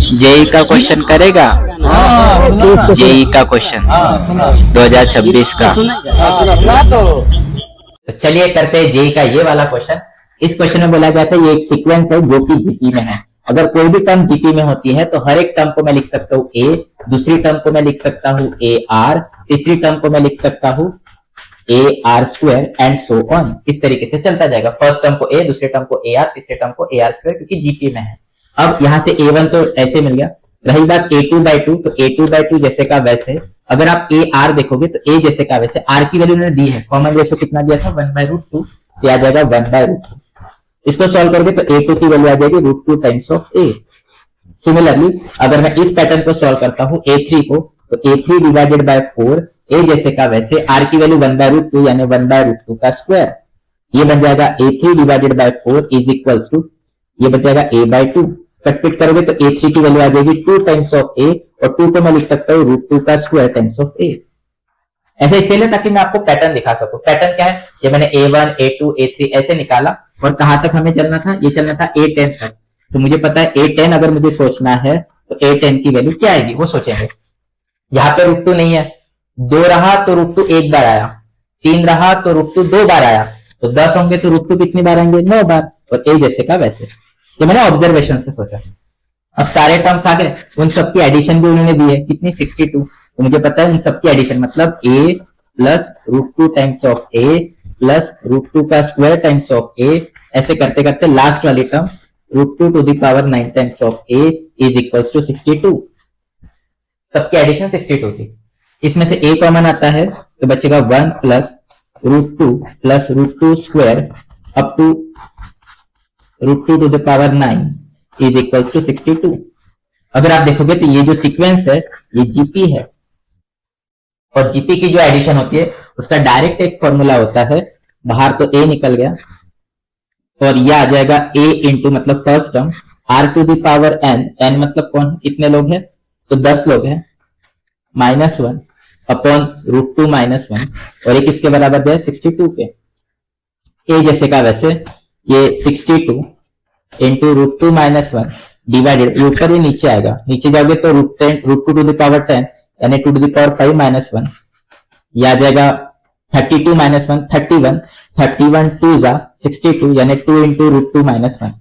JEE का question करेगा। JEE का क्वेश्चन 2026 का। तो चलिए करते हैं जेई का ये वाला क्वेश्चन। इस क्वेश्चन में बोला गया था ये एक सीक्वेंस है जो कि जीपी में है। अगर कोई भी टर्म जीपी में होती है तो हर एक टर्म को मैं लिख सकता हूँ ए, दूसरी टर्म को मैं लिख सकता हूँ ए आर, तीसरी टर्म को मैं लिख सकता हूँ A R square and so on. इस तरीके से चलता जाएगा। फर्स्ट टर्म को ए, दूसरे टर्म को ए आर, तीसरे टर्म को ए आर स्क्वायर, क्योंकि जीपी में है। अब यहां से ए1 तो ऐसे मिल गया। रही बात a2/2, तो a2/2 जैसे का वैसे। अगर आप ए आर देखोगे तो ए जैसे का वैसे। आर की वैल्यू उन्होंने दी है, कॉमन रेशियो कितना दिया था 1/√2, तो आ जाएगा 1/√2। इसको सॉल्व करोगे तो a2 की वैल्यू आ जाएगी √2 टाइम्स ऑफ a। सिमिलरली अगर मैं इस पैटर्न को सॉल्व करता हूं a3 को, तो a3 डिवाइडेड बाय 4, a जैसे का वैसे, r की वैल्यू 1/√2 यानी 1/√2 का स्क्वायर। ये बन जाएगा a3 divided by 4 is equals to, ये बन जाएगा a/2। कट पिट करोगे तो a3 की वैल्यू आ जाएगी 2 टाइम्स ऑफ a, और 2 को मैं लिख सकता हूँ √2 का स्क्वायर टाइम्स ऑफ a। ऐसे इसलिए है ताकि मैं आपको पैटर्न दिखा सकूं। पैटर्न क्या है, ये मैंने a1 a2 a3 ऐसे निकाला, और कहां तक हमें चलना था, ये चलना था a10 तक। तो मुझे पता है a10 अगर मुझे सोचना है तो a10 की वैल्यू क्या आएगी वो सोचेंगे। यहाँ पे √2 नहीं है, 2 रहा तो √2 एक बार आया, 3 रहा तो √2 दो बार आया, तो 10 होंगे तो √2 कितनी बार आएंगे, 9 बार। और a जैसे का वैसे। तो मैंने ऑब्जर्वेशन से सोचा। अब सारे टर्म्स आ गए, उन सबकी एडिशन भी उन्होंने दी है, कितनी 62। तो मुझे पता है उन सबकी एडिशन मतलब a plus √2 times of a plus √2 का स्क्वायर टाइम्स ऑफ a, ऐसे करते करते लास्ट वाली term √2 to the power 9 times of a is equals to 62। सबकी एडिशन 62 थी। इसमें से a कॉमन आता है तो बचेगा 1 plus √2 plus √2 square up to √2 to the power 9 is equals to 62। अगर आप देखोगे तो ये जो सीक्वेंस है ये जीपी है, और जीपी की जो एडिशन होती है उसका डायरेक्ट एक फॉर्मूला होता है। बाहर तो a निकल गया, और ये आ जाएगा a इंटू मतलब first term r to the power n, n मतलब कौन है, कितने लोग हैं, तो 10 लोग हैं, -1 अपॉन √2 -1, और एक इसके बराबर है 62 के। a जैसे का वैसे, ये 62 इंटू √2 -1 डिवाइडेड, ऊपर ही नीचे आएगा, नीचे जाओगे तो √2 टू द पावर 10 यानी 2 टू द पावर 5 -1, यह आ जाएगा 32 -1 31, 31 2 जा 62 यानी 2 इंटू √2 -1।